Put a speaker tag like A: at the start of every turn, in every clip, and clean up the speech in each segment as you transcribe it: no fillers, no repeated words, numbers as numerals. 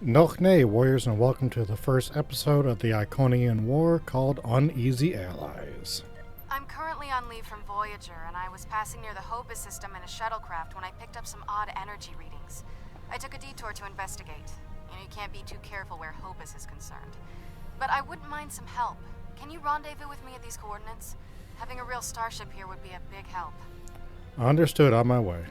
A: Noch nay, warriors, and welcome to the first episode of the Iconian War called Uneasy Allies.
B: I'm currently on leave from Voyager, and I was passing near the Hobus system in a shuttlecraft when I picked up some odd energy readings. I took a detour to investigate. You can't be too careful where Hobus is concerned. But I wouldn't mind some help. Can you rendezvous with me at these coordinates? Having a real starship here would be a big help.
A: Understood, on my way.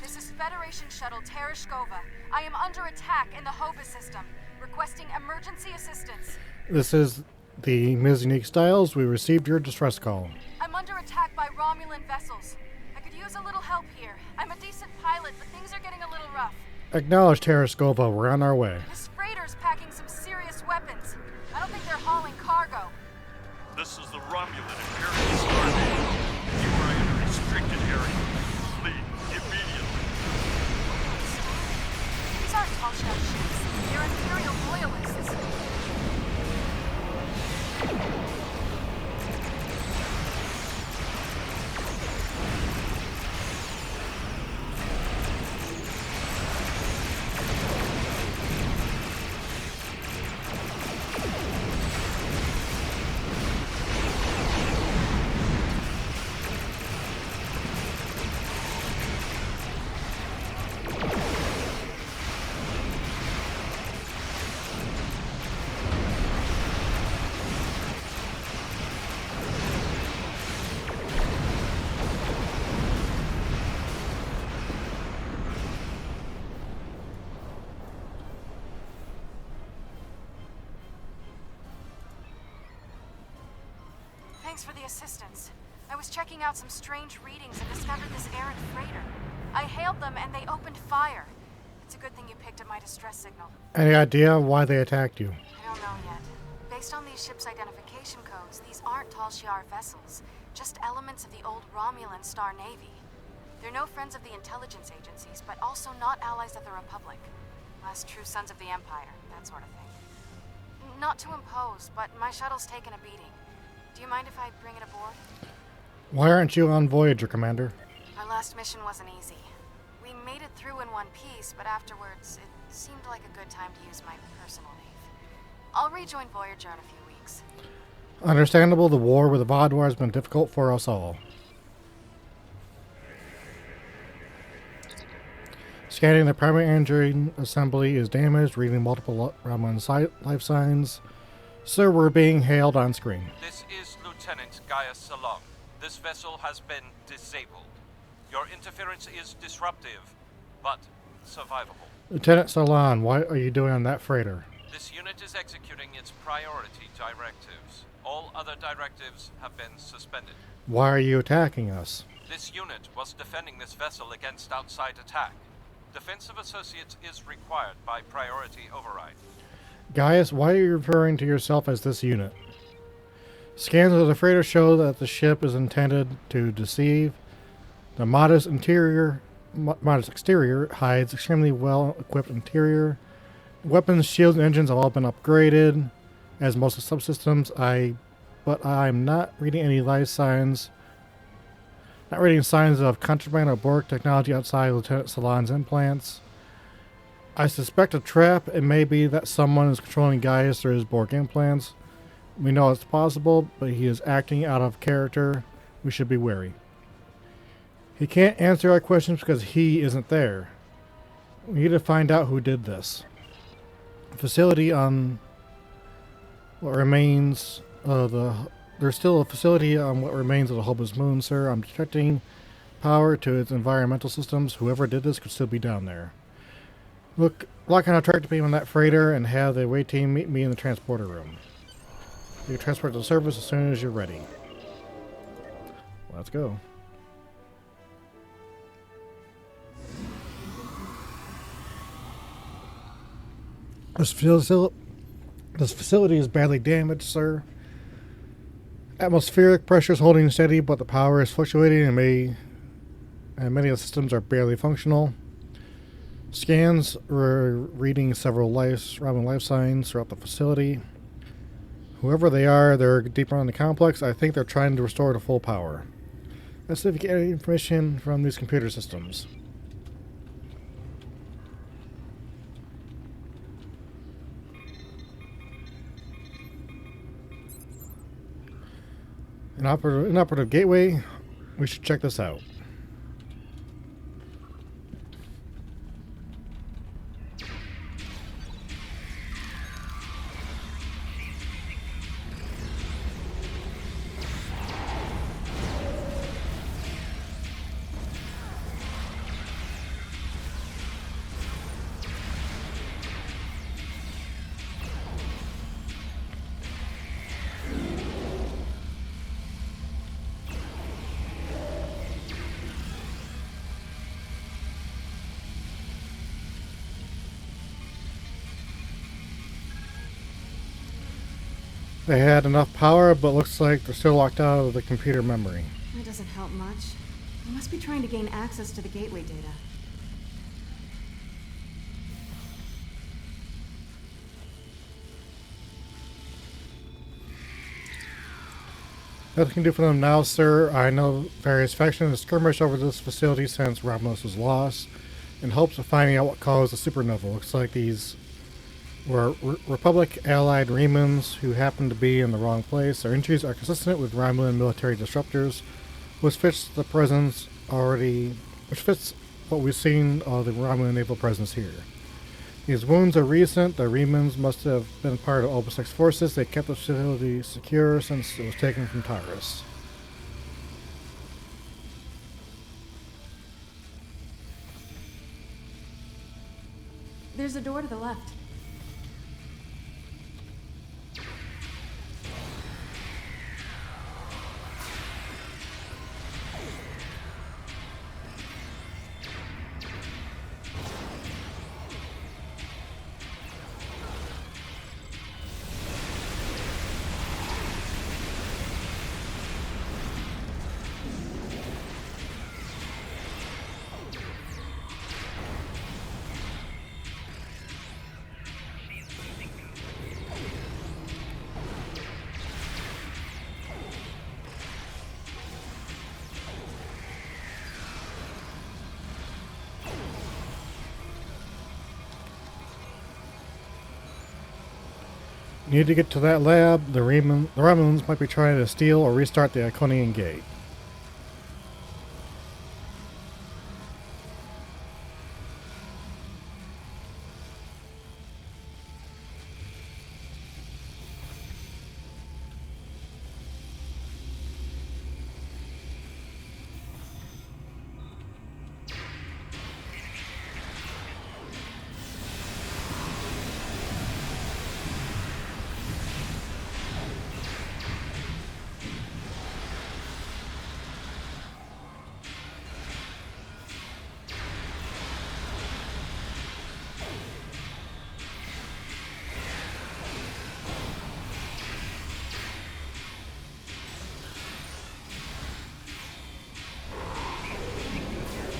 B: This is Federation Shuttle Tereshkova. I am under attack in the Hobus system, requesting emergency assistance.
A: This is the Ms. Unique Styles. We received your distress call.
B: I'm under attack by Romulan vessels. I could use a little help here. I'm a decent pilot, but things are getting a little rough.
A: Acknowledge, Tereskova. We're on our way.
B: This freighter's packing some serious weapons. I don't think they're hauling cargo.
C: This is the Romulan Imperial Starbase. You are in a restricted area. Flee immediately.
B: These aren't Talshot ships. They're Imperial loyalists. Thanks for the assistance. I was checking out some strange readings and discovered this errant freighter. I hailed them and they opened fire. It's a good thing you picked up my distress signal.
A: Any idea why they attacked you?
B: I don't know yet. Based on these ships' identification codes, these aren't Tal Shiar vessels, just elements of the old Romulan Star Navy. They're no friends of the intelligence agencies, but also not allies of the Republic. Last true sons of the Empire, that sort of thing. Not to impose, but my shuttle's taken a beating. Do you mind if I bring it aboard?
A: Why aren't you on Voyager, Commander?
B: Our last mission wasn't easy. We made it through in one piece, but afterwards, it seemed like a good time to use my personal leave. I'll rejoin Voyager in a few weeks.
A: Understandable, the war with the Vaadwaur has been difficult for us all. Scanning the primary engine assembly is damaged, reading multiple Romulan life signs. Sir, we're being hailed on screen.
D: This is Lieutenant Gaius Salong. This vessel has been disabled. Your interference is disruptive, but survivable.
A: Lieutenant Salon, what are you doing on that freighter?
D: This unit is executing its priority directives. All other directives have been suspended.
A: Why are you attacking us?
D: This unit was defending this vessel against outside attack. Defensive Associates is required by priority override.
A: Gaius, why are you referring to yourself as this unit? Scans of the freighter show that the ship is intended to deceive. The modest exterior hides extremely well-equipped interior. Weapons, shields, and engines have all been upgraded, as most of the subsystems. But I'm not reading any life signs. Not reading signs of contraband or Borg technology outside Lieutenant Salon's implants. I suspect a trap. It may be that someone is controlling Gaius through his Borg implants. We know it's possible, but he is acting out of character. We should be wary. He can't answer our questions because he isn't there. We need to find out who did this. Facility on what remains of the... There's still a facility on what remains of the Hobus Moon, sir. I'm detecting power to its environmental systems. Whoever did this could still be down there. Look, lock on a tractor beam on that freighter and have the away team meet me in the transporter room. You can transport to the surface as soon as you're ready. Let's go. This facility is badly damaged, sir. Atmospheric pressure is holding steady, but the power is fluctuating and many of the systems are barely functional. Scans were reading several Romulan life signs throughout the facility. Whoever they are, they're deeper on the complex. I think they're trying to restore to full power. Let's see if we get any information from these computer systems. An operative gateway. We should check this out. They had enough power, but looks like they're still locked out of the computer memory.
B: That doesn't help much. They must be trying to gain access to the gateway data.
A: Nothing can do for them now, sir. I know various factions have skirmished over this facility since Romulus was lost, in hopes of finding out what caused the supernova. Looks like these were Republic-allied Remans who happened to be in the wrong place. Their injuries are consistent with Romulan military disruptors, which fits what we've seen of the Romulan naval presence here. These wounds are recent. The Remans must have been part of Opus X forces. They kept the facility secure since it was taken from Tyrus.
B: There's a door to the left.
A: Need to get to that lab. The Romulans might be trying to steal or restart the Iconian gate.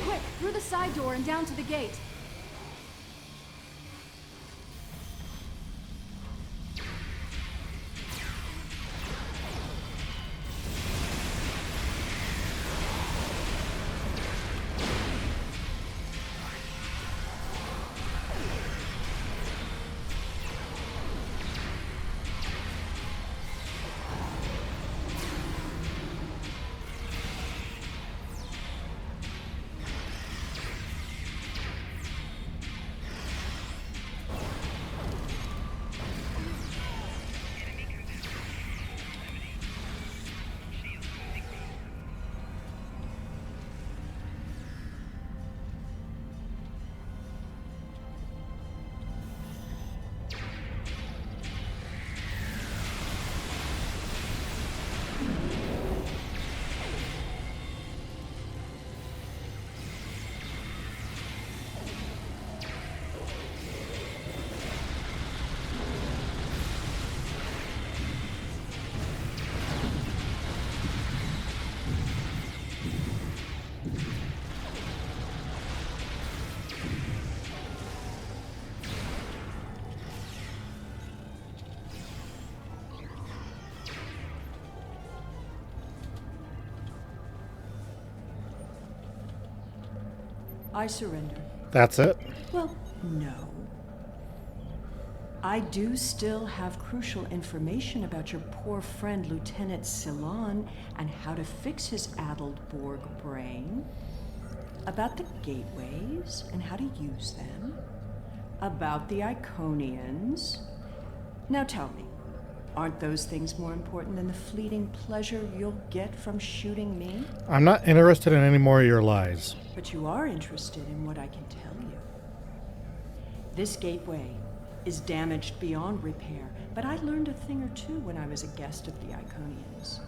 E: Quick, through the side door and down to the gate.
F: I surrender.
A: That's it?
F: Well, no. I do still have crucial information about your poor friend Lieutenant Ceylon and how to fix his addled Borg brain. About the gateways and how to use them. About the Iconians. Now tell me, aren't those things more important than the fleeting pleasure you'll get from shooting me?
A: I'm not interested in any more of your lies.
F: But you are interested in what I can tell you. This gateway is damaged beyond repair, but I learned a thing or two when I was a guest of the Iconians.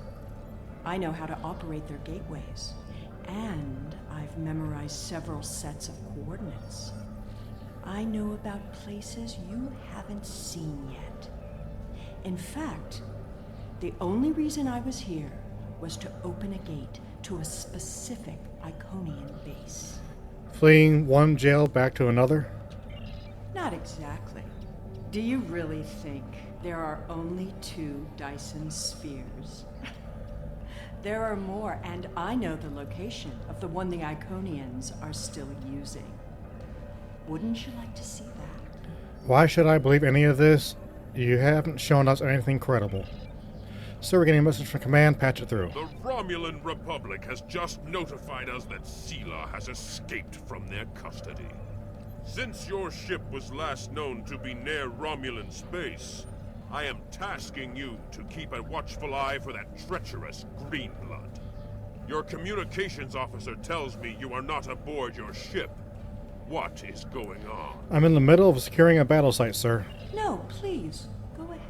F: I know how to operate their gateways, and I've memorized several sets of coordinates. I know about places you haven't seen yet. In fact, the only reason I was here was to open a gate to a specific Iconian base.
A: Fleeing one jail back to another?
F: Not exactly. Do you really think there are only 2 Dyson spheres? There are more, and I know the location of the one the Iconians are still using. Wouldn't you like to see that?
A: Why should I believe any of this? You haven't shown us anything credible. Sir, we're getting a message from command. Patch it through.
C: The Romulan Republic has just notified us that Sela has escaped from their custody. Since your ship was last known to be near Romulan space, I am tasking you to keep a watchful eye for that treacherous Greenblood. Your communications officer tells me you are not aboard your ship. What is going on?
A: I'm in the middle of securing a battle site, sir.
F: No, please, go ahead.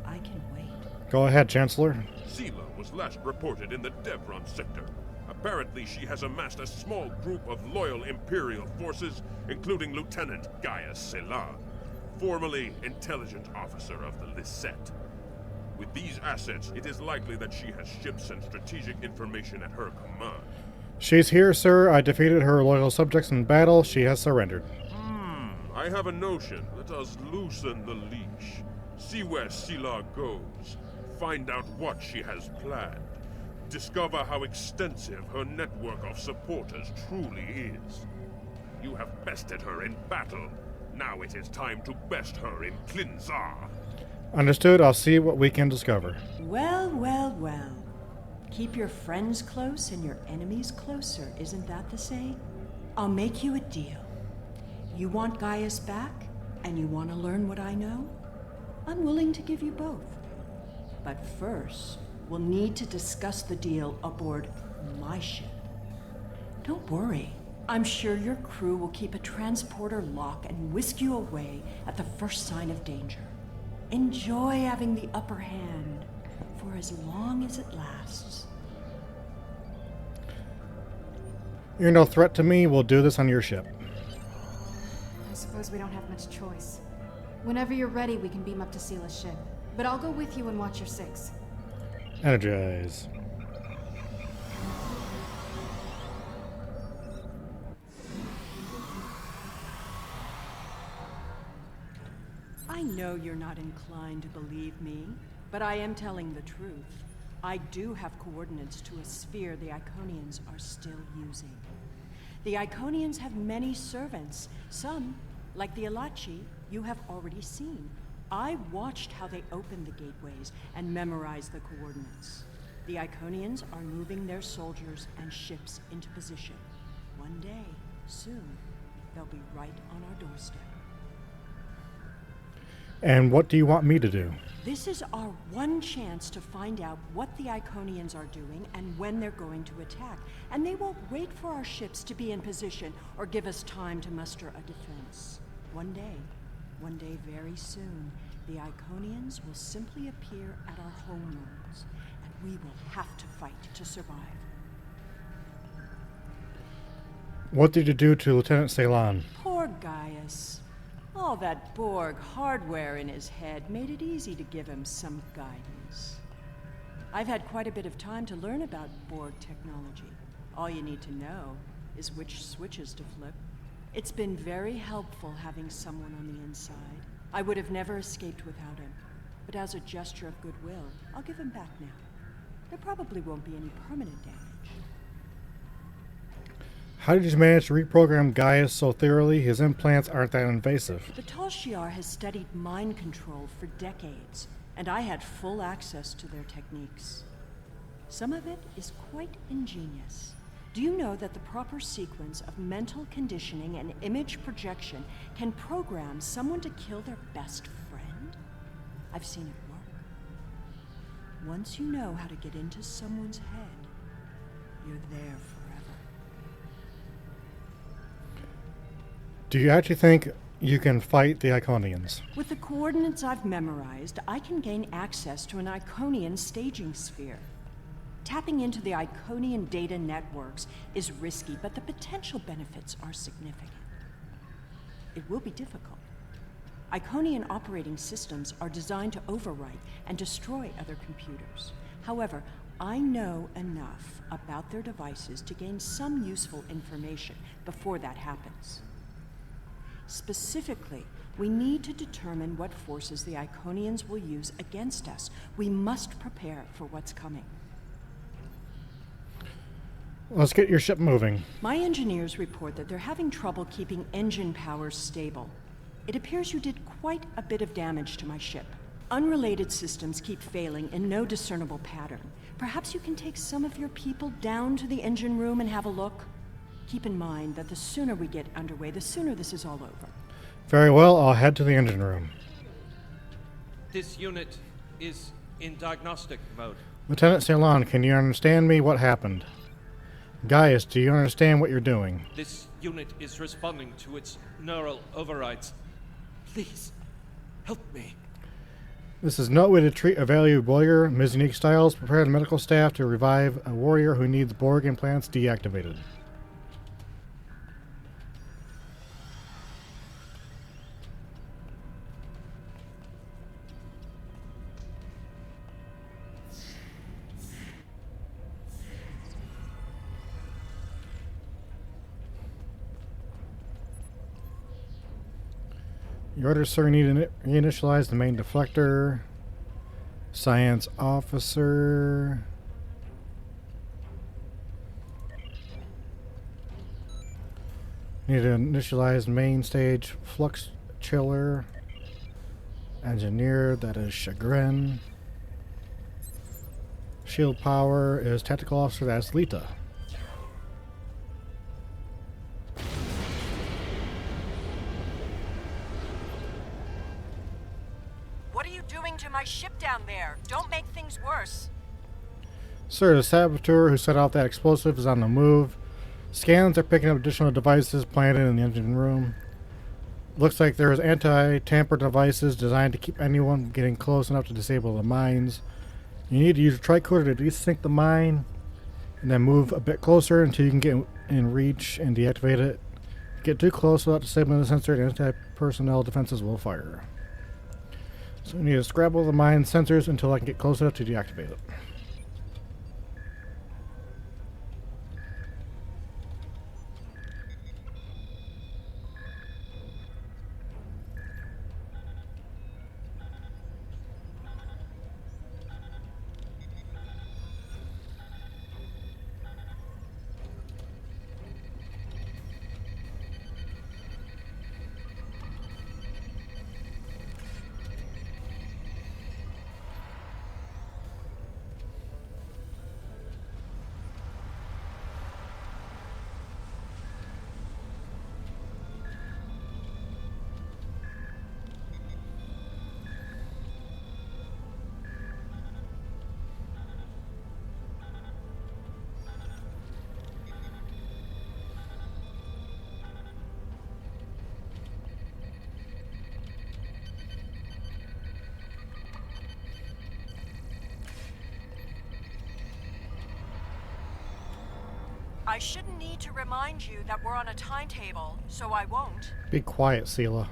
F: I can wait.
A: Go ahead, Chancellor.
C: Sela was last reported in the Devron sector. Apparently, she has amassed a small group of loyal Imperial forces, including Lieutenant Gaius Ceylon, formerly Intelligence Officer of the Lisette. With these assets, it is likely that she has ships and strategic information at her command.
A: She's here, sir. I defeated her loyal subjects in battle. She has surrendered.
C: I have a notion. Let us loosen the leash. See where Sela goes. Find out what she has planned. Discover how extensive her network of supporters truly is. You have bested her in battle. Now it is time to best her in Klinzar.
A: Understood. I'll see what we can discover.
F: Well, well, well. Keep your friends close and your enemies closer, isn't that the saying? I'll make you a deal. You want Gaius back, and you want to learn what I know? I'm willing to give you both. But first, we'll need to discuss the deal aboard my ship. Don't worry. I'm sure your crew will keep a transporter lock and whisk you away at the first sign of danger. Enjoy having the upper hand for as long as it lasts.
A: You're no threat to me. We'll do this on your ship.
E: I suppose we don't have much choice. Whenever you're ready, we can beam up to Seela's ship. But I'll go with you and watch your six.
A: Energize.
F: I know you're not inclined to believe me, but I am telling the truth. I do have coordinates to a sphere the Iconians are still using. The Iconians have many servants. Some, like the Alachi, you have already seen. I watched how they opened the gateways and memorized the coordinates. The Iconians are moving their soldiers and ships into position. One day, soon, they'll be right on our doorstep.
A: And what do you want me to do?
F: This is our one chance to find out what the Iconians are doing and when they're going to attack. And they won't wait for our ships to be in position or give us time to muster a defense. One day very soon, the Iconians will simply appear at our homeworlds, and we will have to fight to survive.
A: What did you do to Lieutenant Ceylon?
F: Poor Gaius. All that Borg hardware in his head made it easy to give him some guidance. I've had quite a bit of time to learn about Borg technology. All you need to know is which switches to flip. It's been very helpful having someone on the inside. I would have never escaped without him, but as a gesture of goodwill, I'll give him back now. There probably won't be any permanent damage.
A: How did you manage to reprogram Gaius so thoroughly his implants aren't that invasive?
F: The Tal Shiar has studied mind control for decades, and I had full access to their techniques. Some of it is quite ingenious. Do you know that the proper sequence of mental conditioning and image projection can program someone to kill their best friend? I've seen it work. Once you know how to get into someone's head, you're there forever.
A: Do you actually think you can fight the Iconians?
F: With the coordinates I've memorized, I can gain access to an Iconian staging sphere. Tapping into the Iconian data networks is risky, but the potential benefits are significant. It will be difficult. Iconian operating systems are designed to overwrite and destroy other computers. However, I know enough about their devices to gain some useful information before that happens. Specifically, we need to determine what forces the Iconians will use against us. We must prepare for what's coming.
A: Let's get your ship moving.
F: My engineers report that they're having trouble keeping engine powers stable. It appears you did quite a bit of damage to my ship. Unrelated systems keep failing in no discernible pattern. Perhaps you can take some of your people down to the engine room and have a look? Keep in mind that the sooner we get underway, the sooner this is all over.
A: Very well, I'll head to the engine room.
D: This unit is in diagnostic mode.
A: Lieutenant Ceylon, can you understand me? What happened? Gaius, do you understand what you're doing?
D: This unit is responding to its neural overrides. Please, help me.
A: This is no way to treat a valued warrior. Ms. Unique Styles, prepare the medical staff to revive a warrior who needs Borg implants deactivated. Your orders, sir, need to reinitialize the main deflector. Science officer. Need to initialize main stage flux chiller. Engineer, that is Chagrin. Shield power is Tactical Officer, that's Lita.
F: What are you doing to my ship down there? Don't make things worse.
A: Sir, the saboteur who set off that explosive is on the move. Scans are picking up additional devices planted in the engine room. Looks like there's anti-tamper devices designed to keep anyone from getting close enough to disable the mines. You need to use a tricorder to desync the mine, and then move a bit closer until you can get in reach and deactivate it. Get too close without disabling the sensor, and anti-personnel defenses will fire. So we need to scrabble the mine sensors until I can get close enough to deactivate it.
F: I shouldn't need to remind you that we're on a timetable, so I won't.
A: Be quiet, Sela.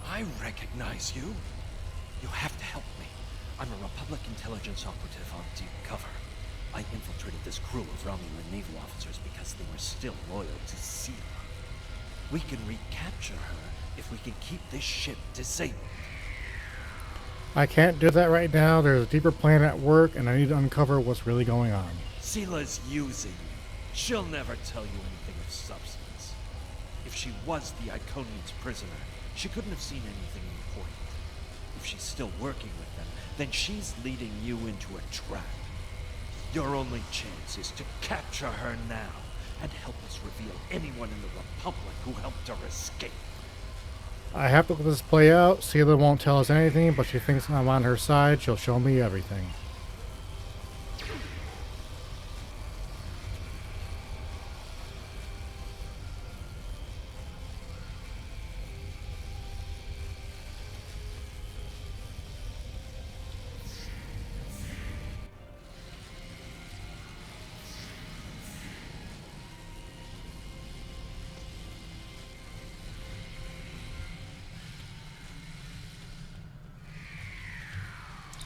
G: I recognize you. You have to help me. I'm a Republic intelligence operative on deep cover. I infiltrated this crew of Romulan naval officers because they were still loyal to Sela. We can recapture her if we can keep this ship disabled.
A: I can't do that right now. There's a deeper plan at work, and I need to uncover what's really going on.
G: Sela's using you. She'll never tell you anything of substance. If she was the Iconian's prisoner, she couldn't have seen anything important. If she's still working with them, then she's leading you into a trap. Your only chance is to capture her now and help us reveal anyone in the Republic who helped her escape.
A: I have to let this play out. Sela won't tell us anything, but she thinks I'm on her side. She'll show me everything.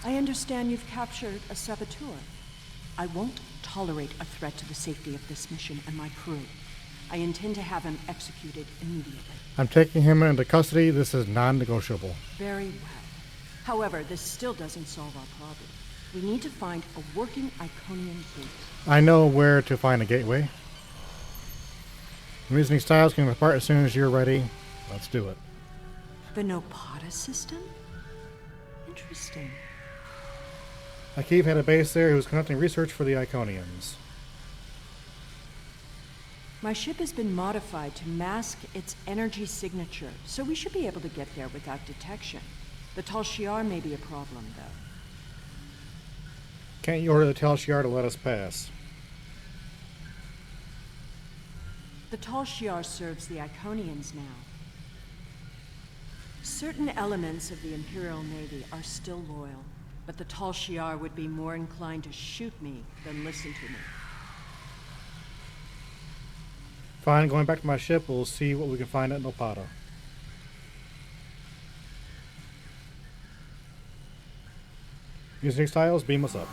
F: I understand you've captured a saboteur. I won't tolerate a threat to the safety of this mission and my crew. I intend to have him executed immediately.
A: I'm taking him into custody. This is non-negotiable.
F: Very well. However, this still doesn't solve our problem. We need to find a working Iconian gate.
A: I know where to find a gateway. Amusing Styles can depart as soon as you're ready. Let's do it.
F: The Nopata system? Interesting.
A: Akiv had a base there who was conducting research for the Iconians.
F: My ship has been modified to mask its energy signature, so we should be able to get there without detection. The Tal Shiar may be a problem, though.
A: Can't you order the Tal Shiar to let us pass?
F: The Tal Shiar serves the Iconians now. Certain elements of the Imperial Navy are still loyal, but the Tal Shiar would be more inclined to shoot me than listen to me.
A: Fine, going back to my ship, we'll see what we can find at Nopata. Using styles, beam us up.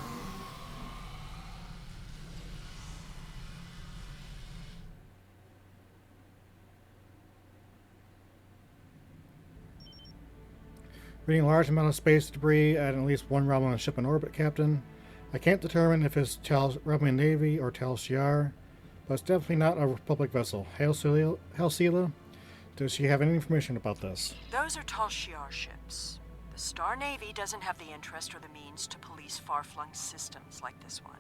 A: Reading a large amount of space debris at least one Romulan ship in orbit, Captain. I can't determine if it's Romulan Navy or Tal Shiar, but it's definitely not a Republic vessel. Hail Sela, does she have any information about this?
F: Those are Tal Shiar ships. The Star Navy doesn't have the interest or the means to police far-flung systems like this one.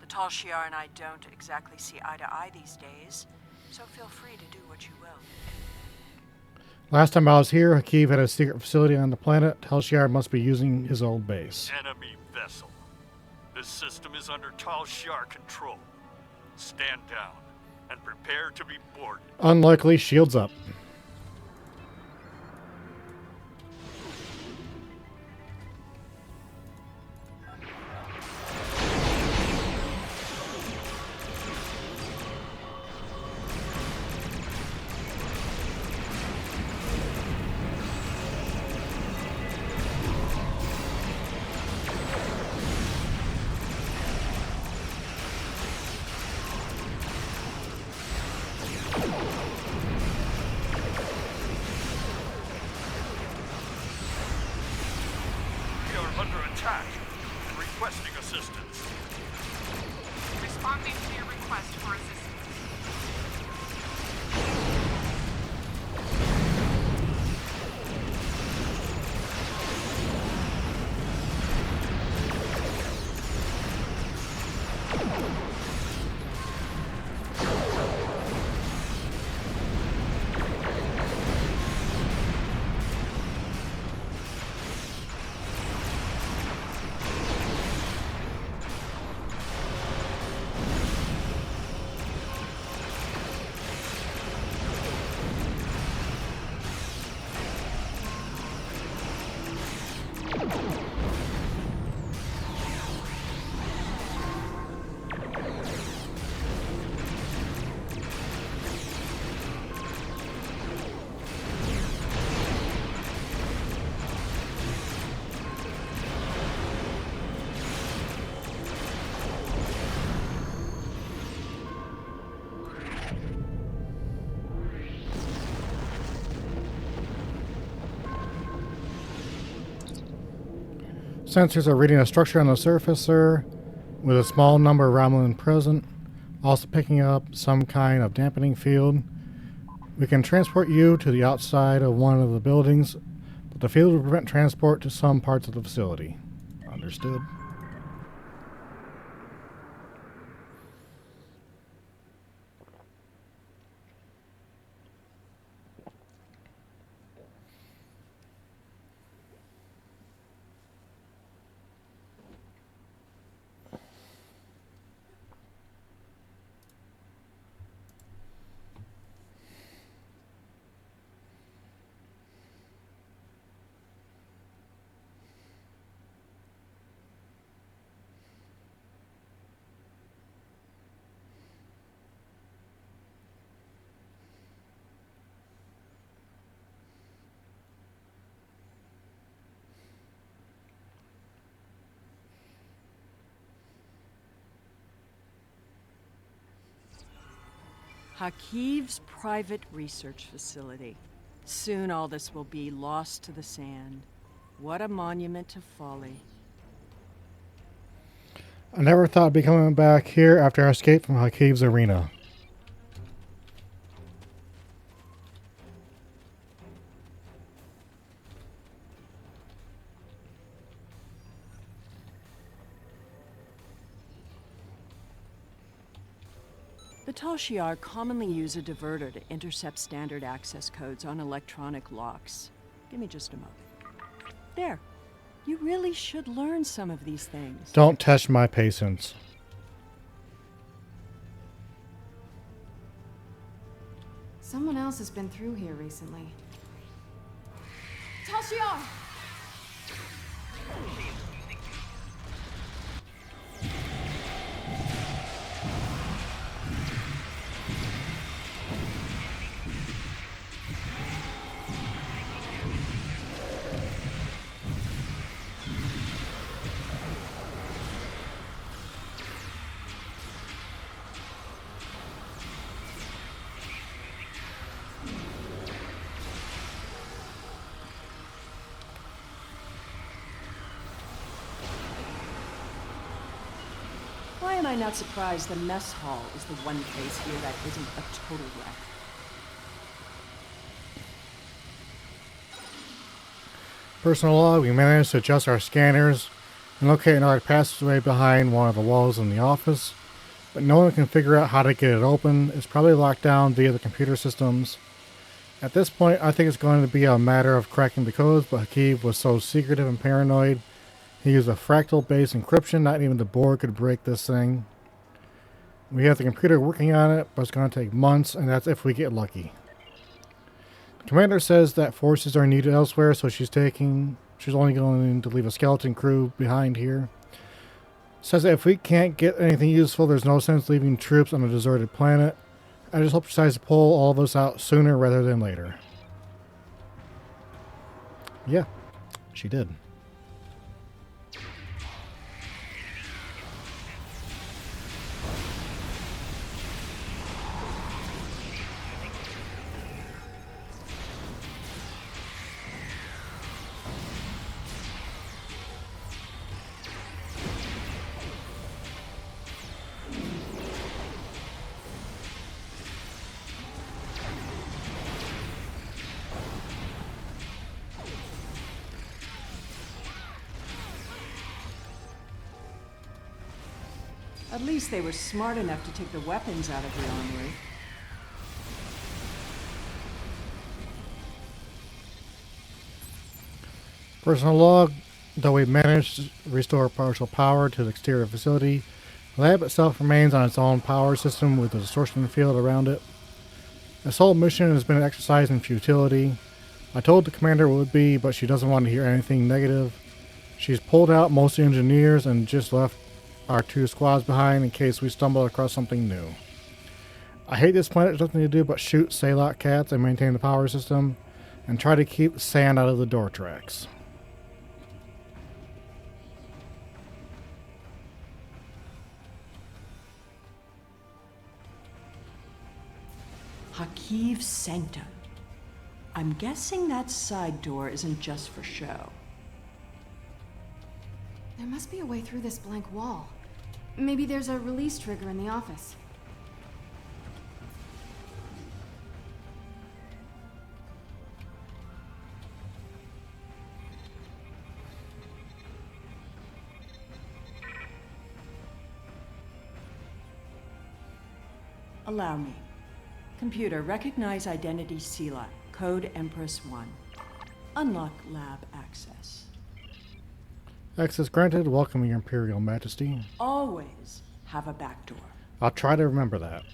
F: The Tal Shiar and I don't exactly see eye to eye these days, so feel free to do what you will.
A: Last time I was here, Hakeev had a secret facility on the planet. Tal Shiar must be using his old base.
H: Enemy vessel. This system is under Tal Shiar control. Stand down and prepare to be boarded.
A: Unlikely, shields up.
H: Requesting assistance.
I: Responding to your request for assistance.
A: Sensors are reading a structure on the surface, sir, with a small number of Romulan present, also picking up some kind of dampening field. We can transport you to the outside of one of the buildings, but the field will prevent transport to some parts of the facility. Understood.
F: Hakeev's private research facility. Soon all this will be lost to the sand. What a monument to folly.
A: I never thought I'd be coming back here after I escaped from Hakeev's arena.
F: The Tal Shiar commonly use a diverter to intercept standard access codes on electronic locks. Give me just a moment. There. You really should learn some of these things.
A: Don't test my patience.
E: Someone else has been through here recently. Tal Shiar!
F: Why am I not surprised the mess hall is the one place here that isn't a total wreck?
A: Personal log, we managed to adjust our scanners and locate an arc passageway behind one of the walls in the office, but no one can figure out how to get it open. It's probably locked down via the computer systems. At this point, I think it's going to be a matter of cracking the codes, but Hakeem was so secretive and paranoid. He used a fractal-based encryption. Not even the board could break this thing. We have the computer working on it, but it's going to take months, and that's if we get lucky. The commander says that forces are needed elsewhere, so she's only going to leave a skeleton crew behind here. Says that if we can't get anything useful, there's no sense leaving troops on a deserted planet. I just hope she decides to pull all of us out sooner rather than later. Yeah, she did.
F: At least they were smart enough to take the weapons out of the armory.
A: Personal log, though we managed to restore partial power to the exterior facility, the lab itself remains on its own power system with a distortion field around it. This whole mission has been an exercise in futility. I told the commander it would be, but she doesn't want to hear anything negative. She's pulled out most of the engineers and just left our 2 squads behind in case we stumble across something new. I hate this planet. There's nothing to do but shoot Salot cats and maintain the power system and try to keep sand out of the door tracks.
F: Hakiv's Sanctum. I'm guessing that side door isn't just for show.
E: There must be a way through this blank wall. Maybe there's a release trigger in the office.
F: Allow me. Computer, recognize identity Sela, code Empress 1. Unlock lab access.
A: Access granted. Welcome, Your Imperial Majesty.
F: Always have a back door.
A: I'll try to remember that.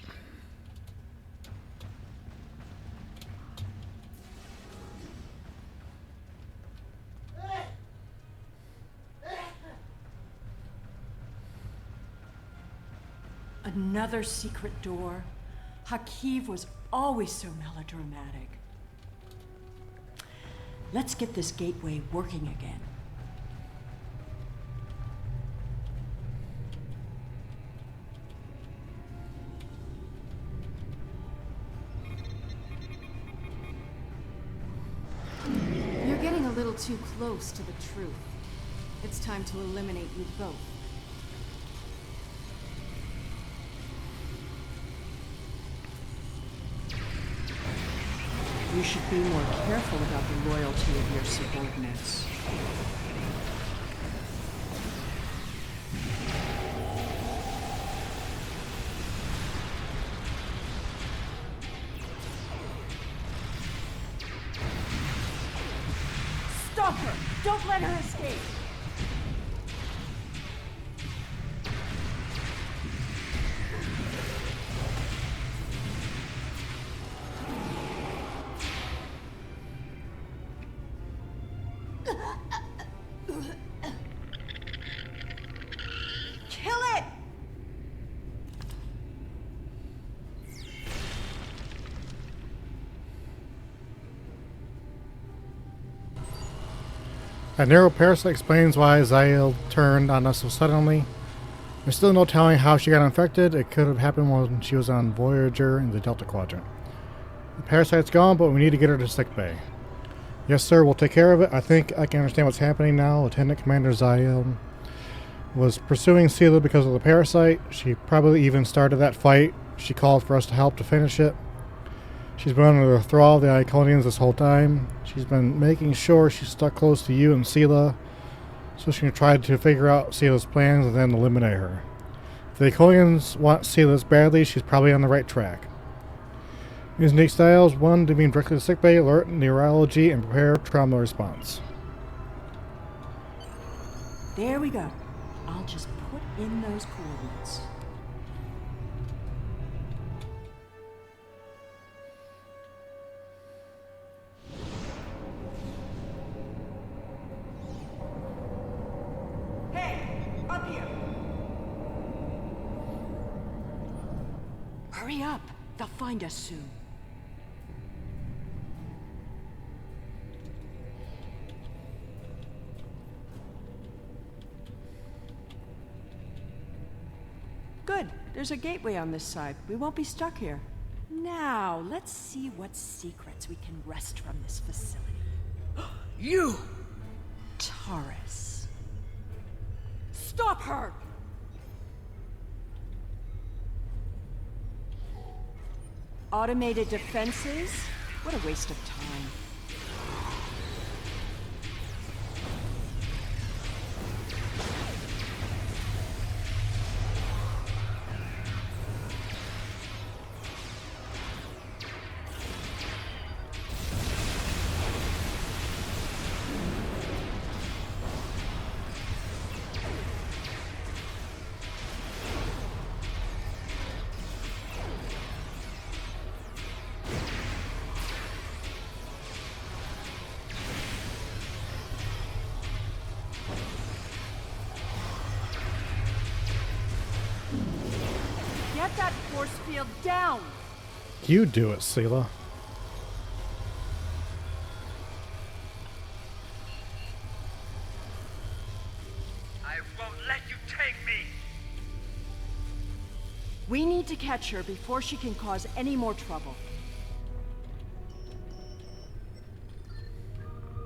F: Another secret door. Hakiv was always so melodramatic. Let's get this gateway working again.
E: You're getting a little too close to the truth. It's time to eliminate you both.
F: You should be more careful about the loyalty of your subordinates.
I: Stop her!
F: Don't let her escape! Kill it!
A: That narrow parasite explains why Zael turned on us so suddenly. There's still no telling how she got infected. It could have happened when she was on Voyager in the Delta Quadrant. The parasite's gone, but we need to get her to sickbay. Yes, sir, we'll take care of it. I think I can understand what's happening now. Lieutenant Commander Zael was pursuing Sela because of the parasite. She probably even started that fight. She called for us to help to finish it. She's been under the thrall of the Iconians this whole time. She's been making sure she's stuck close to you and Sela, so she can try to figure out Sela's plans and then eliminate her. If the Iconians want Sela's badly, she's probably on the right track. Use unique styles: 1 to beam directly to sickbay, alert neurology, and prepare trauma response.
F: There we go. I'll just put in those coordinates. Hey, up here! Hurry up! They'll find us soon. Good. There's a gateway on this side. We won't be stuck here. Now, let's see what secrets we can wrest from this facility.
G: You!
F: Taurus. Stop her! Automated defenses? What a waste of time. Get that force field down!
A: You do it, Sela.
G: I won't let you take me!
F: We need to catch her before she can cause any more trouble.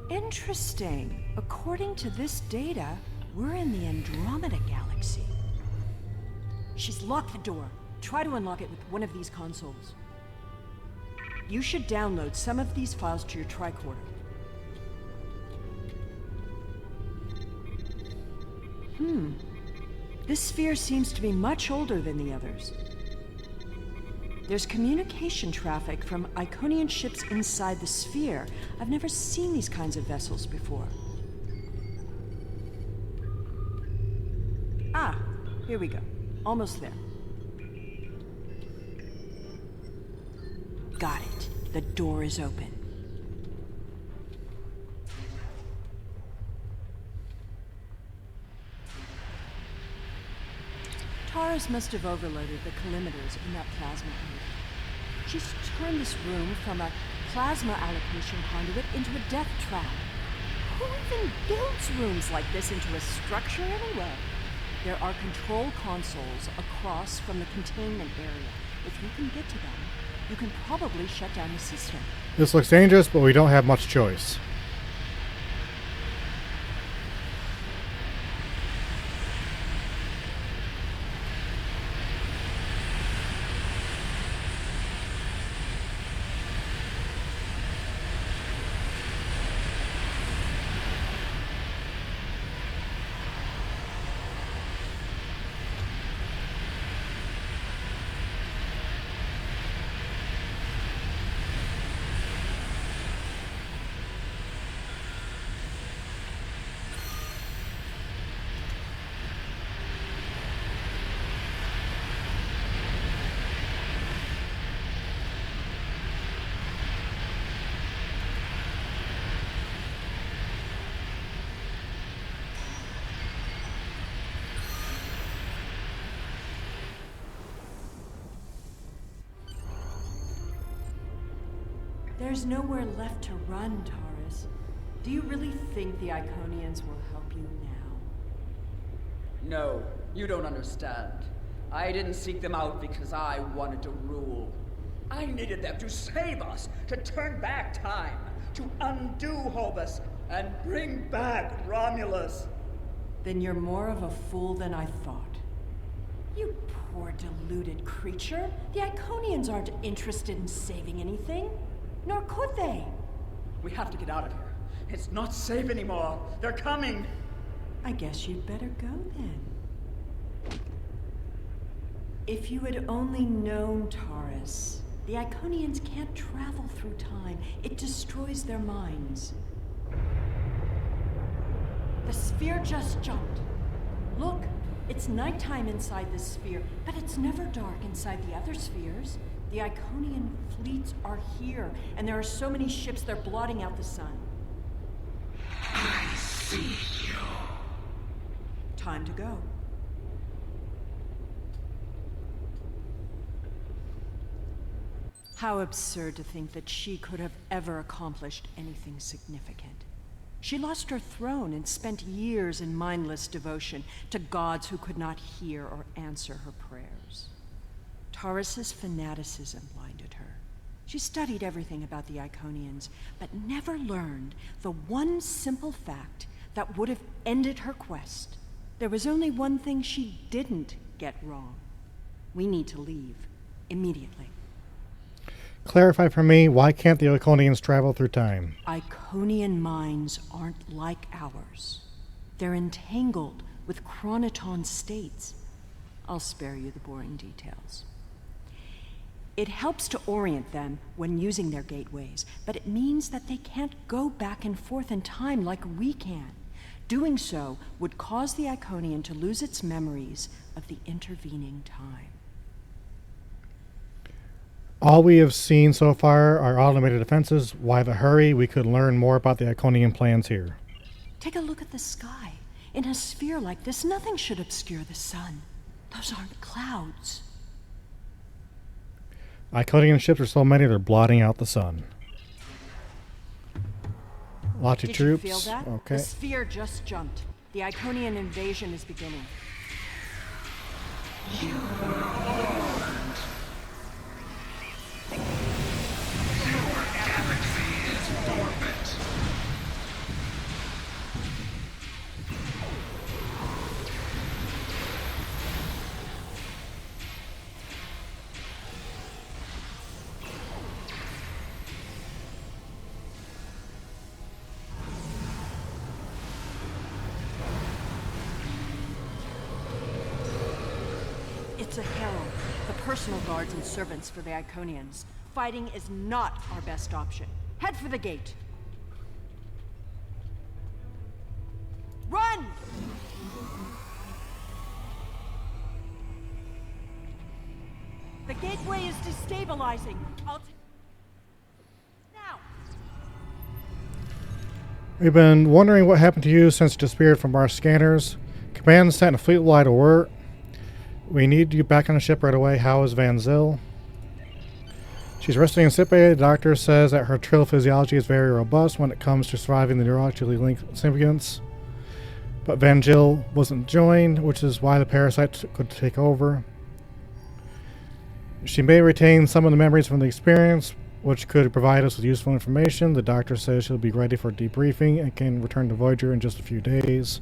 F: Interesting. According to this data, we're in the Andromeda Galaxy. She's locked the door. Try to unlock it with one of these consoles. You should download some of these files to your tricorder. This sphere seems to be much older than the others. There's communication traffic from Iconian ships inside the sphere. I've never seen these kinds of vessels before. Ah, here we go. Almost there. Got it. The door is open. Taurus must have overloaded the collimators in that plasma area. She's turned this room from a plasma allocation conduit into a death trap. Who even builds rooms like this into a structure anyway? There are control consoles across from the containment area. If you can get to them, you can probably shut down the system.
A: This looks dangerous, but we don't have much choice.
F: There's nowhere left to run, Taurus. Do you really think the Iconians will help you now?
I: No, you don't understand. I didn't seek them out because I wanted to rule. I needed them to save us, to turn back time, to undo Hobus, and bring back Romulus.
F: Then you're more of a fool than I thought. You poor deluded creature. The Iconians aren't interested in saving anything. Nor could they.
I: We have to get out of here. It's not safe anymore. They're coming.
F: I guess you'd better go then. If you had only known, Taurus, the Iconians can't travel through time. It destroys their minds. The sphere just jumped. Look, it's nighttime inside this sphere, but it's never dark inside the other spheres. The Iconian fleets are here, and there are so many ships they're blotting out the sun.
J: I see you.
F: Time to go. How absurd to think that she could have ever accomplished anything significant. She lost her throne and spent years in mindless devotion to gods who could not hear or answer her prayers. Taurus's fanaticism blinded her. She studied everything about the Iconians, but never learned the one simple fact that would have ended her quest. There was only one thing she didn't get wrong. We need to leave immediately.
A: Clarify for me, why can't the Iconians travel through time?
F: Iconian minds aren't like ours. They're entangled with chronoton states. I'll spare you the boring details. It helps to orient them when using their gateways, but it means that they can't go back and forth in time like we can. Doing so would cause the Iconian to lose its memories of the intervening time.
A: All we have seen so far are automated defenses. Why the hurry? We could learn more about the Iconian plans here.
F: Take a look at the sky. In a sphere like this, nothing should obscure the sun. Those aren't clouds.
A: Iconian ships are so many they're blotting out the sun. Lots of troops.
F: Did you feel that?
A: Okay.
F: The sphere just jumped. The Iconian invasion is beginning. It's a herald, the personal guards and servants for the Iconians. Fighting is not our best option. Head for the gate. Run! The gateway is destabilizing. Now!
A: We've been wondering what happened to you since you disappeared from our scanners. Command sent a fleet-wide alert. We need you back on the ship right away. How is Van Zyl? She's resting in sickbay. The doctor says that her trill physiology is very robust when it comes to surviving the neurologically linked symbionts. But Van Zyl wasn't joined, which is why the parasite could take over. She may retain some of the memories from the experience, which could provide us with useful information. The doctor says she'll be ready for debriefing and can return to Voyager in just a few days.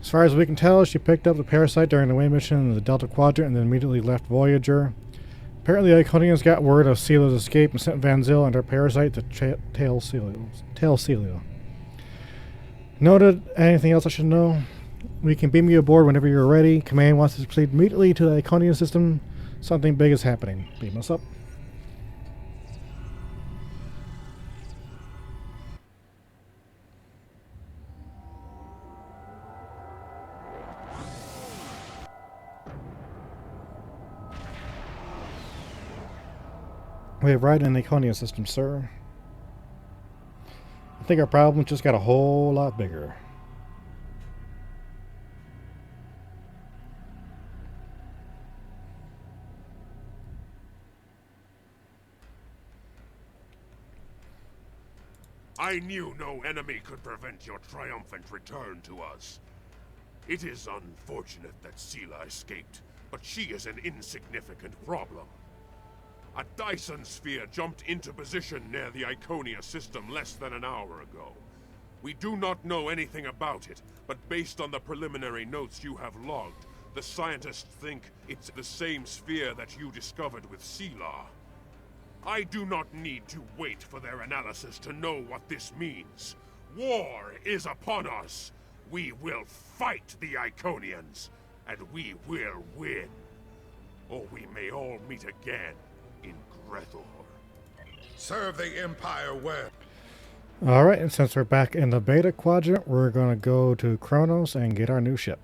A: As far as we can tell, she picked up the parasite during the away mission in the Delta Quadrant and then immediately left Voyager. Apparently, the Iconians got word of Celia's escape and sent Van Zyl and her parasite to tail Celia. Noted. Anything else I should know? We can beam you aboard whenever you're ready. Command wants us to proceed immediately to the Iconian system. Something big is happening. Beam us up. We have arrived in the Iconian system, sir. I think our problem just got a whole lot bigger.
C: I knew no enemy could prevent your triumphant return to us. It is unfortunate that Sela escaped, but she is an insignificant problem. A Dyson sphere jumped into position near the Iconia system less than an hour ago. We do not know anything about it, but based on the preliminary notes you have logged, the scientists think it's the same sphere that you discovered with Sela. I do not need to wait for their analysis to know what this means. War is upon us. We will fight the Iconians, and we will win. Or we may all meet again in Grethor.
K: Serve the Empire well.
A: Alright, and since we're back in the beta quadrant, we're going to go to Kronos and get our new ship.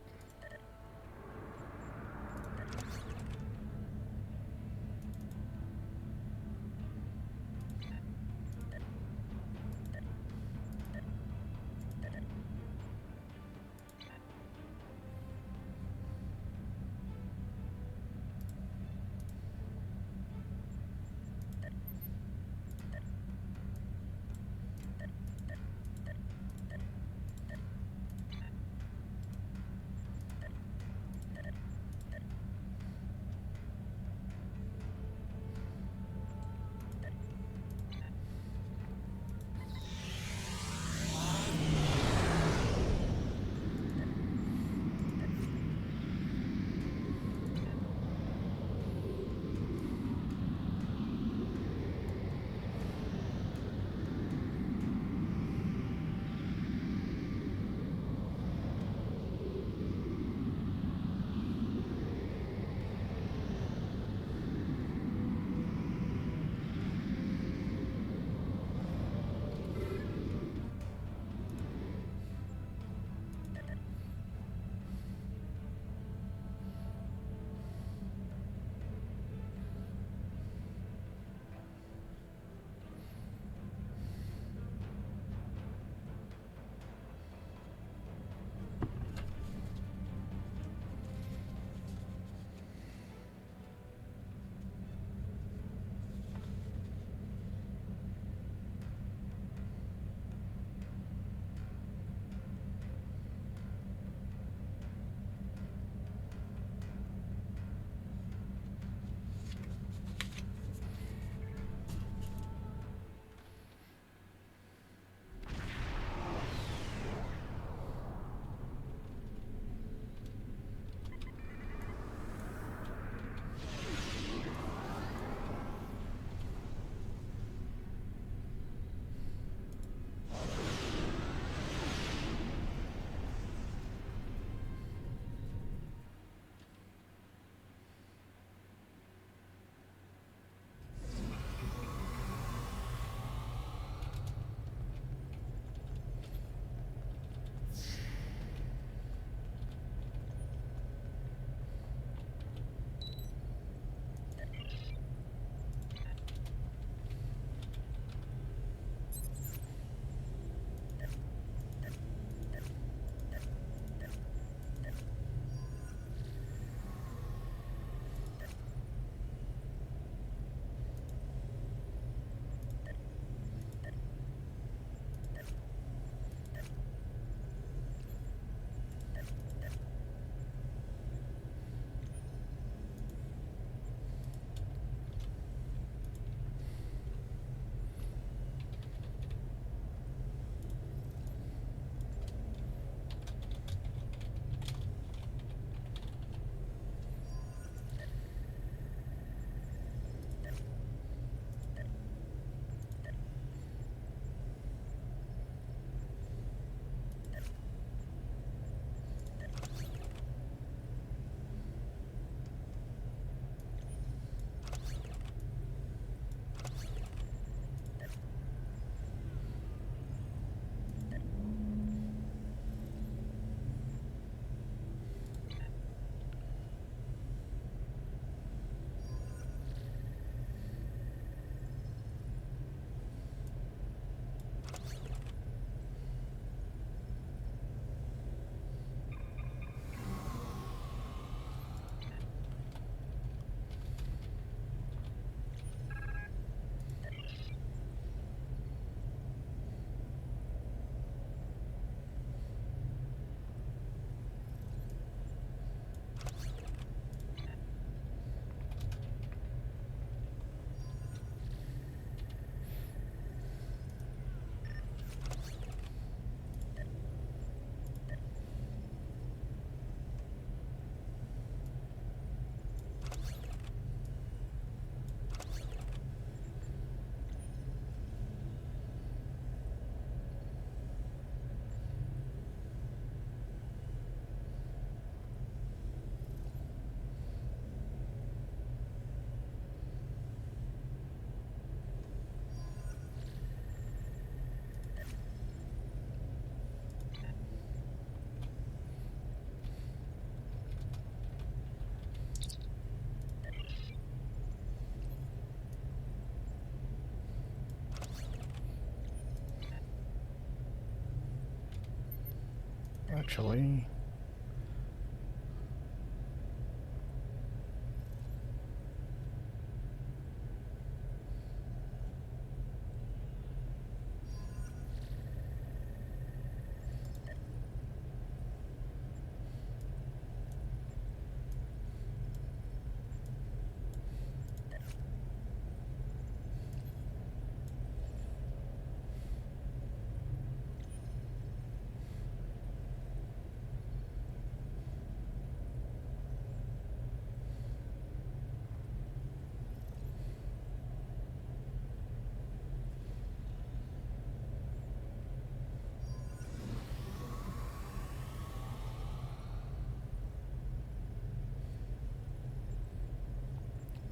A: actually.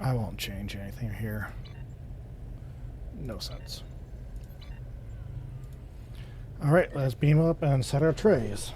A: I won't change anything here. No sense. Alright, let's beam up and set our trays.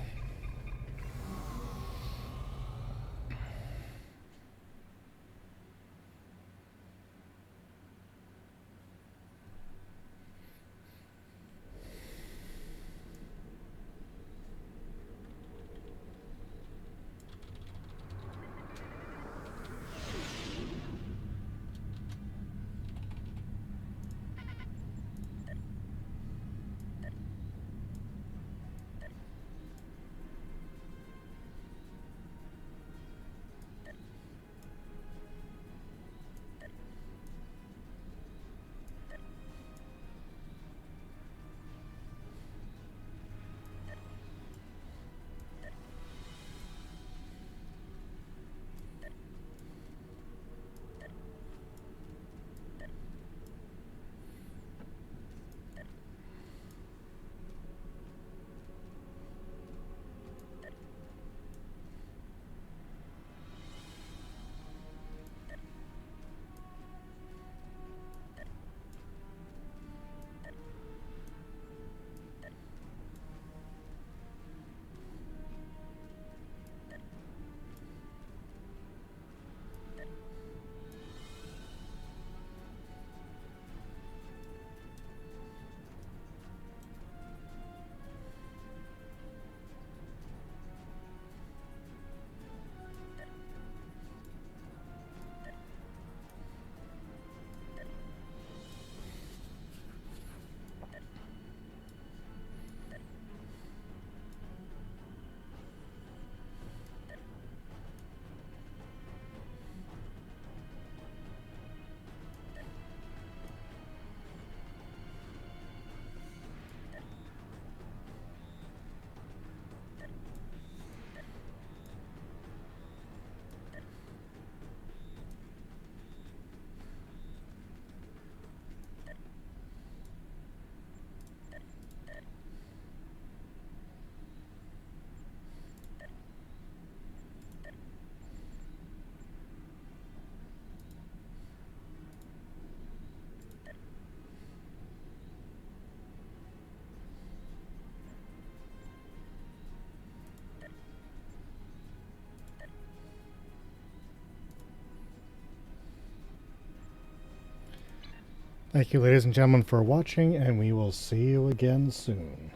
A: Thank you, ladies and gentlemen, for watching, and we will see you again soon.